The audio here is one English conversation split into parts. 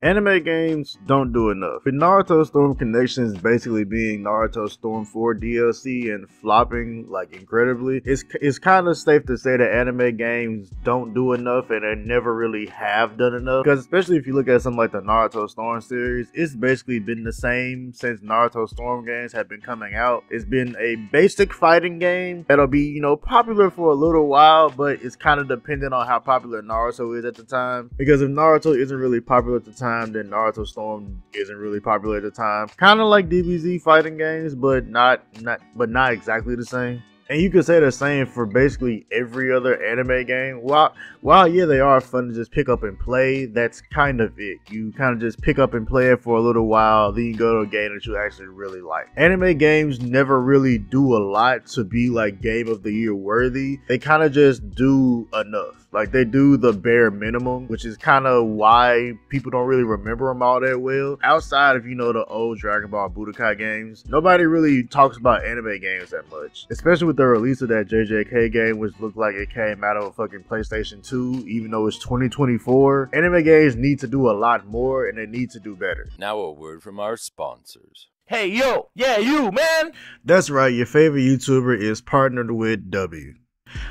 Anime games don't do enough. With Naruto Storm Connections basically being Naruto Storm 4 DLC and flopping like incredibly, it's kind of safe to say that anime games don't do enough and they never really have done enough. Because especially if you look at something like the Naruto Storm series, it's basically been the same since Naruto Storm games have been coming out. It's been a basic fighting game that'll be, popular for a little while, but it's kind of dependent on how popular Naruto is at the time. Because if Naruto isn't really popular at the time, then Naruto Storm isn't really popular at the time. Kind of like DBZ fighting games, but not exactly the same. And you could say the same for basically every other anime game. While yeah, they are fun to just pick up and play, that's kind of it. You kind of just pick up and play it for a little while, then you go to a game that you actually really like. Anime games never really do a lot to be like Game of the Year worthy. They kind of just do enough. Like they do the bare minimum, which is kind of why people don't really remember them all that well. Outside of, the old Dragon Ball Budokai games, nobody really talks about anime games that much. Especially with the release of that JJK game, which looked like it came out of a fucking PlayStation 2, even though it's 2024. Anime games need to do a lot more and they need to do better. Now a word from our sponsors. Hey, yo, yeah, you, man. That's right, your favorite YouTuber is partnered with W.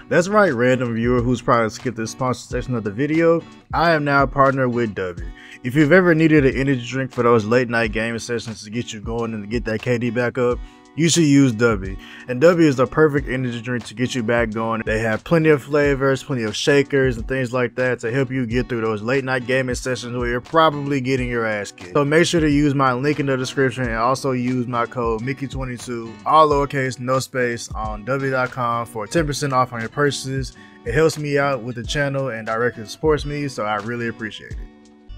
That's right, random viewer who's probably skipped the sponsor section of the video. I am now partnered with W. If you've ever needed an energy drink for those late night gaming sessions to get you going and to get that KD back up, you should use W. And W is the perfect energy drink to get you back going. They have plenty of flavors, plenty of shakers and things like that to help you get through those late night gaming sessions where you're probably getting your ass kicked. So make sure to use my link in the description and also use my code Mickey22, all lowercase, no space, on W.com for 10% off on your purchases. It helps me out with the channel and directly supports me, so I really appreciate it.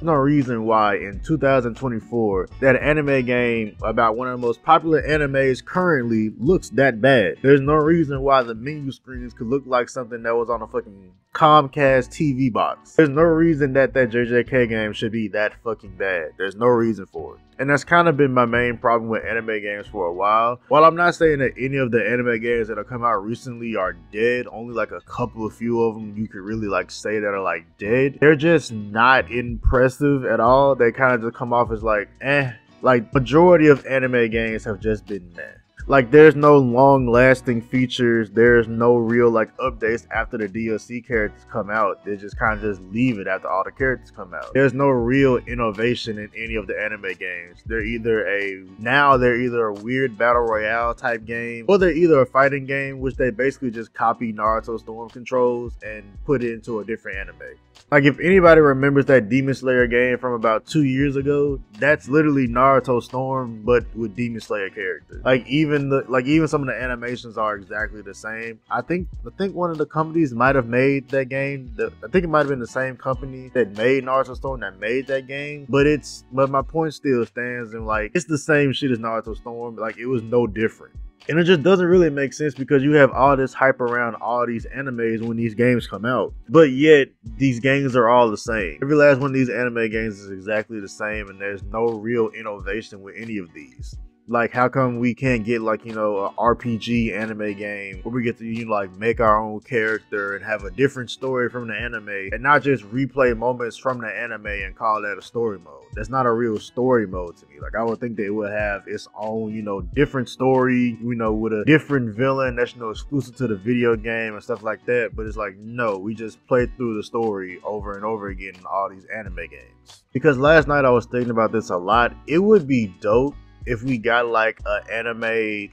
No reason why in 2024 that anime game about one of the most popular animes currently looks that bad. There's no reason why the menu screens could look like something that was on a fucking Comcast TV box. There's no reason that JJK game should be that fucking bad. There's no reason for it. And that's kind of been my main problem with anime games for a while. While I'm not saying that any of the anime games that have come out recently are dead, only like a couple of few of them you could really like say that are like dead. They're just not impressive at all. They kind of just come off as like, eh. Like majority of anime games have just been meh. Like there's no long lasting features, there's no real like updates after the DLC characters come out. They just kind of just leave it after all the characters come out. There's no real innovation in any of the anime games. They're either a weird battle royale type game, or they're either a fighting game, which they basically just copy Naruto Storm controls and put it into a different anime. Like if anybody remembers that Demon Slayer game from about 2 years ago, that's literally Naruto Storm but with Demon Slayer characters. Like even some of the animations are exactly the same. I think one of the companies might have made that game. I think it might have been the same company that made Naruto Storm that made that game. But my point still stands, and like it's the same shit as Naruto Storm. Like it was no different. And it just doesn't really make sense because you have all this hype around all these animes when these games come out. But yet, these games are all the same. Every last one of these anime games is exactly the same, and there's no real innovation with any of these. Like, how come we can't get like, a RPG anime game where we get to, like make our own character and have a different story from the anime and not just replay moments from the anime and call that a story mode? That's not a real story mode to me. Like, I would think that it would have its own, different story, with a different villain that's, exclusive to the video game and stuff like that. But it's like, no, we just play through the story over and over again in all these anime games. Because last night I was thinking about this a lot. It would be dope if we got like an anime,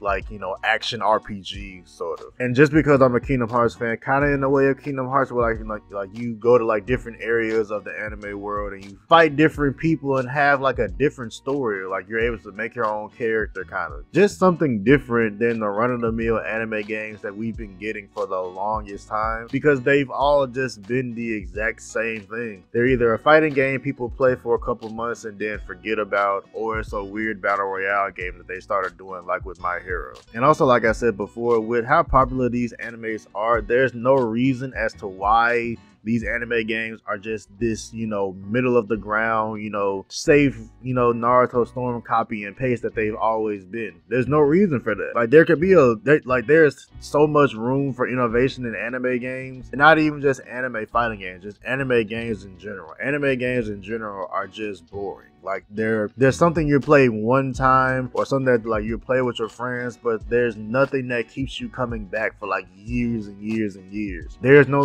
action RPG sort of. And just because I'm a Kingdom Hearts fan, kind of in the way of Kingdom Hearts, where like you go to like different areas of the anime world and you fight different people and have like a different story. Like you're able to make your own character, kind of. Just something different than the run-of-the-mill anime games that we've been getting for the longest time, because they've all just been the exact same thing. They're either a fighting game people play for a couple months and then forget about, or it's a weird battle royale game that they started doing like with My Hero. And also, like I said before, with how popular these animes are, there's no reason as to why these anime games are just this, middle of the ground, safe, Naruto Storm copy and paste that they've always been. There's no reason for that. Like, there's so much room for innovation in anime games, and not even just anime fighting games, just anime games in general. Anime games in general are just boring. Like, there's something you play one time, or something that like you play with your friends, but there's nothing that keeps you coming back for like years and years and years. There's no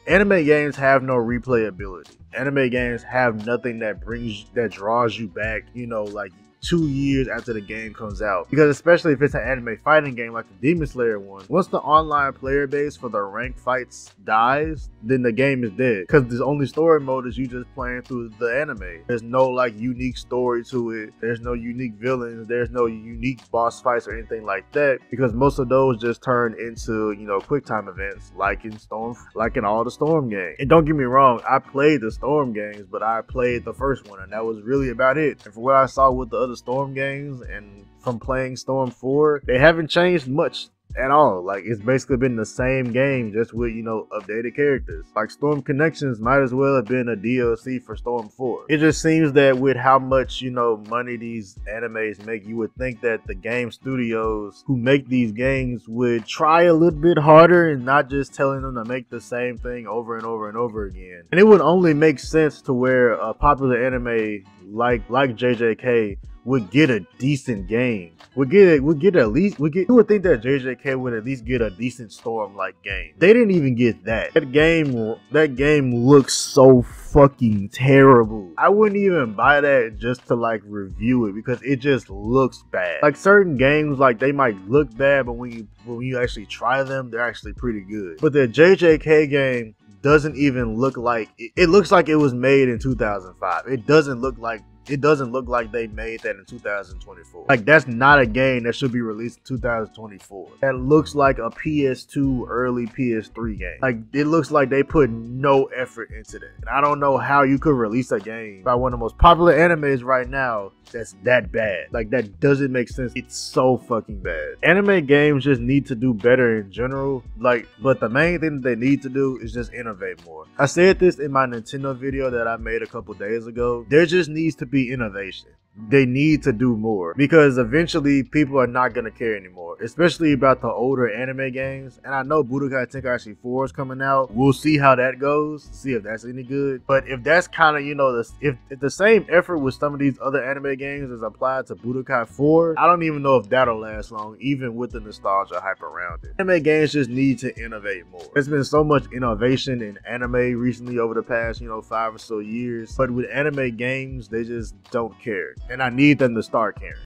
anime games have no replayability. Anime games have nothing that draws you back, like 2 years after the game comes out. Because especially if it's an anime fighting game like the Demon Slayer one, once the online player base for the ranked fights dies, then the game is dead. Because the only story mode is you just playing through the anime. There's no like unique story to it. There's no unique villains. There's no unique boss fights or anything like that. Because most of those just turn into, quick time events like in all the Storm games. And don't get me wrong, I played the Storm games, but I played the first one and that was really about it. And from what I saw with the other Storm games and from playing Storm 4, they haven't changed much at all. Like, it's basically been the same game, just with updated characters. Like, Storm Connections might as well have been a DLC for Storm 4. It just seems that with how much money these animes make, you would think that the game studios who make these games would try a little bit harder and not just telling them to make the same thing over and over and over again. And it would only make sense to where a popular anime like JJK would get a decent game. You would think that JJK would at least get a decent Storm-like game. They didn't even get that. That game looks so fucking terrible. I wouldn't even buy that just to like review it because it just looks bad. Like, certain games, like, they might look bad, but when you actually try them, they're actually pretty good. But the JJK game doesn't even look like it looks like it was made in 2005. It doesn't look like they made that in 2024. Like, that's not a game that should be released in 2024. That looks like a PS2, early PS3 game. Like, it looks like they put no effort into that. And I don't know how you could release a game by one of the most popular animes right now that's that bad. Like, that doesn't make sense. It's so fucking bad. Anime games just need to do better in general. But the main thing that they need to do is just innovate more. I said this in my Nintendo video that I made a couple days ago. There just needs to be innovation. They need to do more because eventually people are not going to care anymore, especially about the older anime games. And I know Budokai Tenkaichi 4 is coming out. We'll see how that goes, see if that's any good. But if that's kind of, if the same effort with some of these other anime games is applied to Budokai 4, I don't even know if that'll last long, even with the nostalgia hype around it. Anime games just need to innovate more. There's been so much innovation in anime recently over the past, 5 or so years. But with anime games, they just don't care. And I need them to start caring.